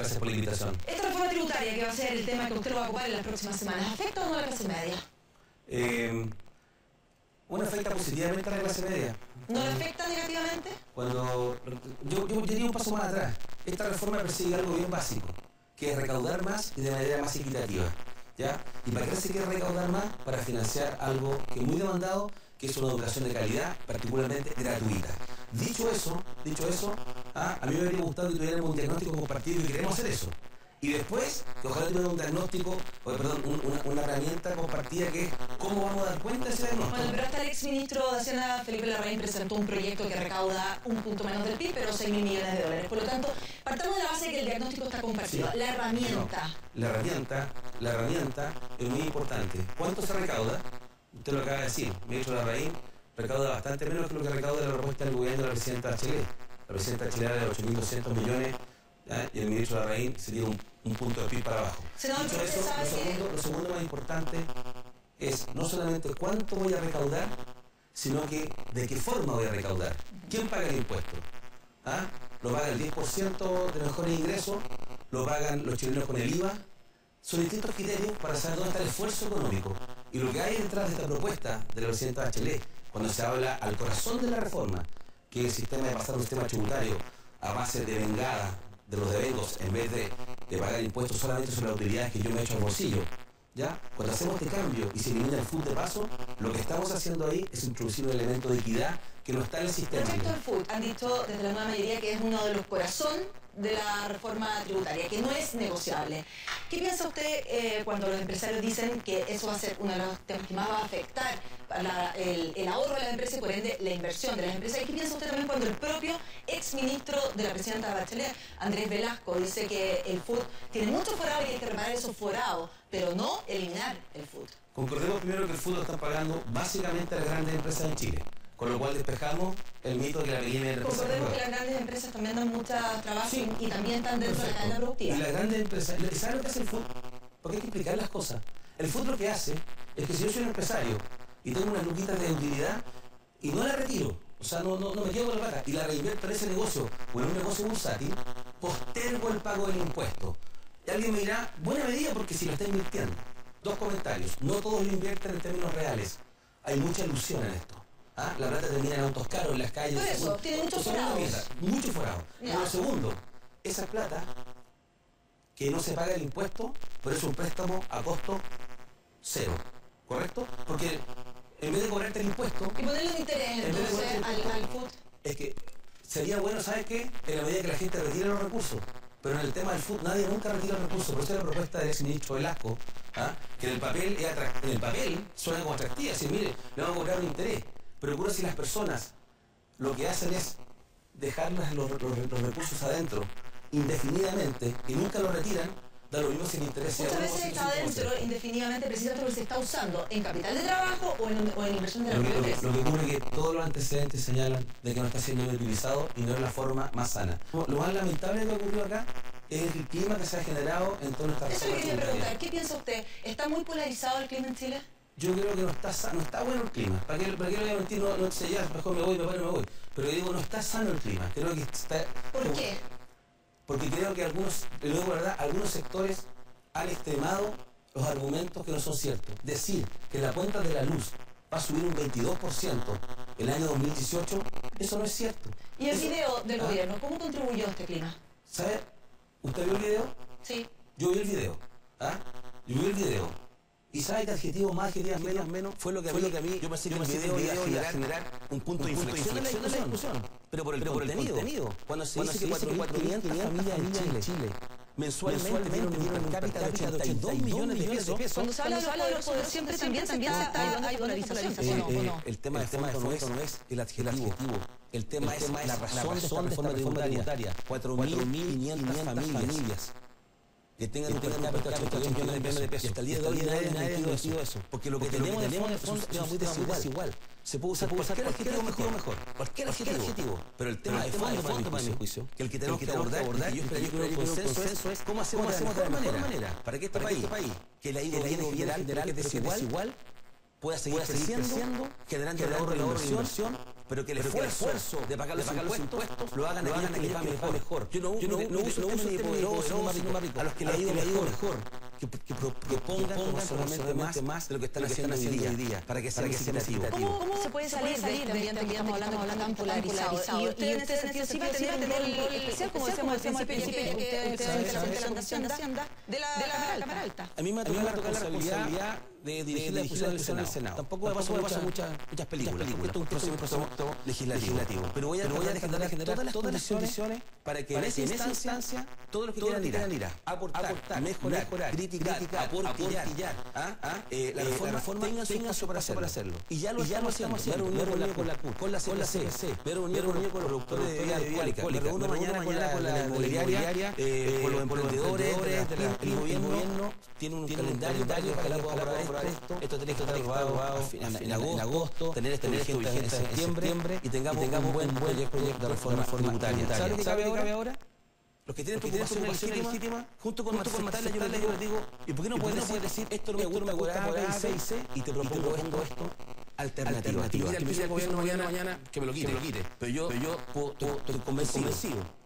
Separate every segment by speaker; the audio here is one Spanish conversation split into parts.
Speaker 1: Gracias por la invitación.
Speaker 2: Esta reforma tributaria, que va a ser el tema que usted lo va a ocupar en las próximas semanas, ¿afecta o no a la clase media?
Speaker 1: Bueno, afecta positivamente a la clase media.
Speaker 2: ¿No le afecta negativamente?
Speaker 1: Cuando yo diría un paso más atrás. Esta reforma persigue algo bien básico, que es recaudar más y de manera más equitativa, ¿ya? ¿Y para qué se quiere recaudar más? Para financiar algo que es muy demandado, que es una educación de calidad, particularmente gratuita. Dicho eso, a mí me habría gustado que tuviéramos un diagnóstico compartido y queremos hacer eso. Y después, que ojalá tuviera un diagnóstico, una herramienta compartida que es cómo vamos a dar cuenta de ese diagnóstico.
Speaker 2: Bueno, pero hasta el exministro de Hacienda, Felipe Larraín, presentó un proyecto que recauda un punto menos del PIB, pero 6.000 millones de dólares. Por lo tanto, partamos de la base de que el diagnóstico está compartido. Sí. La herramienta.
Speaker 1: La herramienta es muy importante. ¿Cuánto se recauda? Usted lo acaba de decir, el ministro Larraín recauda bastante menos que lo que recauda la propuesta del gobierno de la presidenta Bachelet. La presidenta Bachelet era de 8.200 millones, ¿ya? Y el ministro Larraín sería un punto de PIB para abajo.
Speaker 2: Senador,
Speaker 1: dicho eso, lo segundo más importante es no solamente cuánto voy a recaudar, sino que de qué forma voy a recaudar. ¿Quién paga el impuesto? ¿Ah? ¿Lo paga el 10% de mejores ingresos? ¿Lo pagan los chilenos con el IVA? Son distintos criterios para saber dónde está el esfuerzo económico. Y lo que hay detrás de esta propuesta de la presidenta Bachelet, cuando se habla al corazón de la reforma, que es el sistema de pasar un sistema tributario a base de vengada de los devengos, en vez de pagar impuestos solamente sobre las utilidades que yo me he hecho al bolsillo, ¿ya? Cuando hacemos este cambio y se elimina el food de paso, lo que estamos haciendo ahí es introducir un elemento de equidad que no está en el sistema.
Speaker 2: Respecto al food, han dicho desde la nueva mayoría que es uno de los corazones de la reforma tributaria, que no es negociable. ¿Qué piensa usted cuando los empresarios dicen que eso va a ser uno de los temas que más va a afectar el ahorro de las empresas y por ende la inversión de las empresas? ¿Y qué piensa usted también cuando el propio exministro de la presidenta Bachelet, Andrés Velasco, dice que el food tiene muchos forados y hay que reparar esos forados, pero no eliminar el food?
Speaker 1: Concordemos primero que el food lo están pagando básicamente las grandes empresas en Chile, con lo cual despejamos el mito de que la pequeña empresa...
Speaker 2: Concordemos que las grandes empresas también dan mucho trabajo, sí, y también están dentro de la cadena productiva.
Speaker 1: Y las grandes empresas, ¿saben lo que hace el food? Porque hay que explicar las cosas. El food lo que hace es que si yo soy un empresario y tengo unas luquitas de utilidad y no la retiro, o sea, no me quedo con la plata y la reinvierto en ese negocio o en un negocio bursátil, postergo el pago del impuesto. Y alguien me dirá, buena medida porque si lo está invirtiendo. Dos comentarios. No todos lo invierten en términos reales. Hay mucha ilusión en esto. ¿Ah? La plata termina en autos caros, en las calles.
Speaker 2: Por eso, tiene muchos forados.
Speaker 1: Muchos forados. Pero lo segundo, esa plata que no se paga el impuesto, pero es un préstamo a costo cero. ¿Correcto? Porque en vez de cobrarte el impuesto...
Speaker 2: Y ponerle un interés entonces al food.
Speaker 1: Es que sería bueno, ¿sabes qué? En la medida que la gente retire los recursos. Pero en el tema del food nadie nunca retira los recursos. Por eso es la propuesta del exministro Velasco, ¿ah? Que en el papel suena como atractiva. Si mire, le vamos a cobrar un interés. Pero ocurre si las personas lo que hacen es dejar los recursos adentro indefinidamente y nunca lo retiran, da lo mismo si el interés sea...
Speaker 2: Muchas veces está adentro indefinidamente precisamente porque se está usando en capital de trabajo o en inversión de la propia empresa.
Speaker 1: Lo que ocurre es que todos los antecedentes señalan de que no está siendo bien utilizado y no es la forma más sana. Lo más lamentable que ocurrió acá es el clima que se ha generado en toda esta
Speaker 2: reforma. Eso le quería preguntar, ¿qué piensa usted? ¿Está muy polarizado el clima en Chile?
Speaker 1: Yo creo que no está sano, no está bueno el clima. ¿Para qué lo voy a mentir? No sé, ya, mejor me voy, me voy. Pero yo digo, no está sano el clima. Creo que está...
Speaker 2: ¿Por qué?
Speaker 1: Porque creo que algunos sectores han extremado los argumentos que no son ciertos. Decir que la cuenta de la luz va a subir un 22% el año 2018, eso no es cierto.
Speaker 2: ¿Y el video del gobierno, cómo contribuyó a este clima?
Speaker 1: ¿Sabe? ¿Usted vio el video?
Speaker 2: Sí.
Speaker 1: Yo vi el video. Yo vi el video. ¿Y sabe qué adjetivo más, adjetivos menos? Fue lo que a mí, yo pensé que el video iba a generar un punto de inflexión en la discusión. Pero por el contenido. Cuando se dice que 4.500 familias en Chile mensualmente tienen un per cápita de 82 millones de pesos.
Speaker 2: Cuando se habla de los poderes siempre también hay dolarización, ¿o no?
Speaker 1: El tema de fondo no es el adjetivo. El tema es la razón de esta reforma tributaria. 4.500 familias que tengan un per cápita de 82 millones de pesos. Y hasta el día de hoy nadie ha decidido eso. Porque lo que tenemos de fondo es muy desigual. Se puede usar cualquier adjetivo mejor. Cualquier adjetivo. Pero el tema de fondo, para mi juicio, que el que tenemos que abordar, y yo creo que el consenso es cómo hacemos de la mejor manera para que este país, que la idea federal es desigual, pueda seguir creciendo, generando ahorro de inversión pero que el esfuerzo de pagar los impuestos lo hagan a quienes les va mejor. Yo no uso el término poderoso, sino más rico, a los que les ha ido mejor. Que pongan solamente más de lo que están haciendo hoy día, para que sea significativo.
Speaker 2: ¿Cómo se puede salir de este ambiente que estamos hablando tan polarizado? Y usted en ese sentido sí va a tener un rol especial, como decíamos al principio, que usted es la representación de Hacienda de la Cámara Alta.
Speaker 1: A mí me ha tocado la responsabilidad de dirigir la discusión del Senado. Tampoco me paso muchas películas, porque esto es un proceso legislativo. Pero voy a generar todas las condiciones para que en esa instancia todos los que quieran ir a aportar, mejorar, criticar, aportillar, la reforma tengan su espacio para hacerlo. Y ya lo estamos haciendo. Me reunido con la CUT, con la CPC, me reunido con los productores de bebida alcohólica, me reúno mañana con la inmobiliaria, con los emprendedores, el gobierno tiene un calendario para que pueda aprobar esto tiene que estar aprobado en agosto, tener esto vigente en septiembre y tengamos un buen proyecto de reforma tributaria. ¿Sabe qué cabe ahora? Los que tienen preocupación legítima, junto con Marcela, yo les digo, ¿y por qué no puedes decir esto no me gusta por A, B, C, y te propongo esto alternativa? Mira, el presidente del gobierno mañana que me lo quite. Pero yo estoy convencido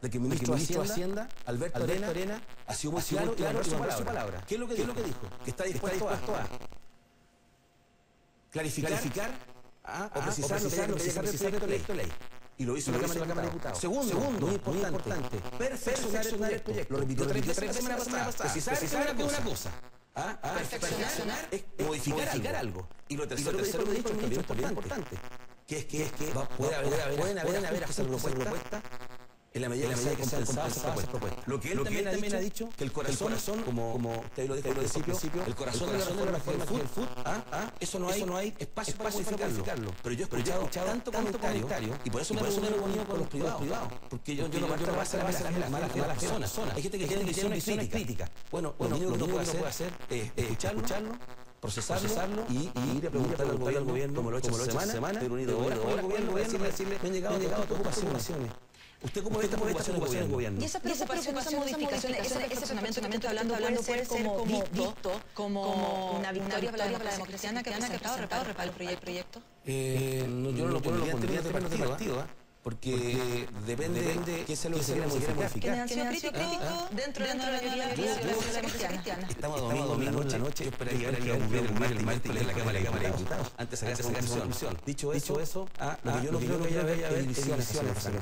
Speaker 1: de que el ministro de Hacienda, Alberto Arena, ha sido muy claro y valoró su palabra. ¿Qué es lo que dijo? Que está dispuesto a clarificar o precisar lo que el proyecto de ley. Y lo hizo la Cámara de Diputados. Segundo, muy importante, perfeccionar el proyecto. Lo repitió 3 veces la semana pasada. Precisar una cosa. Perfeccionar es modificar algo. Y lo tercero que dijo el ministro es importante. Que es que pueden haber ajustes a la propuesta en la medida que sea compensada esa propuesta. Lo que él también ha dicho, que el corazón, como usted lo dijo al principio, el corazón de la reforma del FUT, eso no hay espacio para modificarlo. Pero yo he escuchado tanto comentario, y por eso me he reunido con los privados, porque yo no voy a hacer las malas personas. Hay gente que tiene visiones críticas. Bueno, lo único que uno puede hacer es escucharlo, procesarlo y ir a preguntarle al gobierno, como lo he hecho esta semana, he reunido horas con el gobierno, decirle, me han llegado preocupaciones. ¿Usted cómo ve esta preocupación del gobierno?
Speaker 2: Y esa preocupación, esas modificaciones, ese perfeccionamiento que estoy hablando puede ser visto como una victoria para la democracia que ha presentado reparo el proyecto.
Speaker 1: Yo no lo pondría en términos de partido, porque depende de qué sea lo que se quiera modificar.
Speaker 2: ¿Quiénes han sido críticos dentro de la mayoría de la democracia cristiana?
Speaker 1: Estamos domingo en la noche, yo esperaría ver qué va a ocurrir el martes en la Cámara de Diputados, antes de sacar esa conclusión. Dicho eso, lo que yo no creo que haya es divisiones,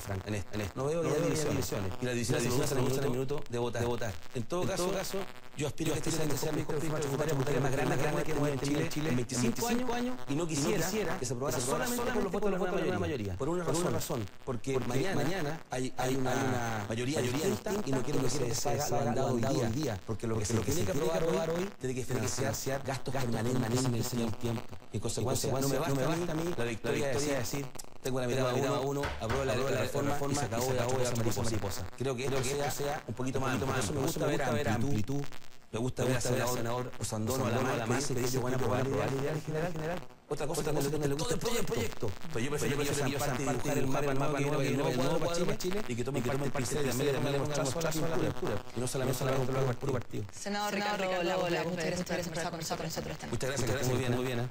Speaker 1: Frank, en esto. No veo que haya divisiones. Y las divisiones se producen en el minuto de votar. En todo caso, yo aspiro a que este sea el mejor reforma tributaria más grande que hemos en Chile en 25 años, y no quisiera que se aprobara solamente por los votos de la nueva mayoría. Por una razón. Porque mañana hay una mayoría distinta y no quiero que se deshaga andado hoy día. Porque lo que se tiene que aprobar hoy tiene que financiar gastos permanentes en el tiempo. En consecuencia, no me basta a mí la victoria de decir, tengo la mirada uno, apruebo la reforma y se acabó de mariposa. Creo que esto sea un poquito más. Por eso me gusta ver amplitud. Me gusta ver al senador Osandón a la masa que ellos van a aprobar la idea en general. Otra cosa que no le gusta el proyecto. Pero yo prefiero que ellos sean parte de dibujar el mapa que viene el nuevo para Chile y que tomen el pincel y también le pongan los trazos a la lectura. Y no solamente el puro partido.
Speaker 2: Senador Ricardo Lagos, muchas gracias por conversar con nosotros esta noche.
Speaker 1: Muchas gracias, muy bien.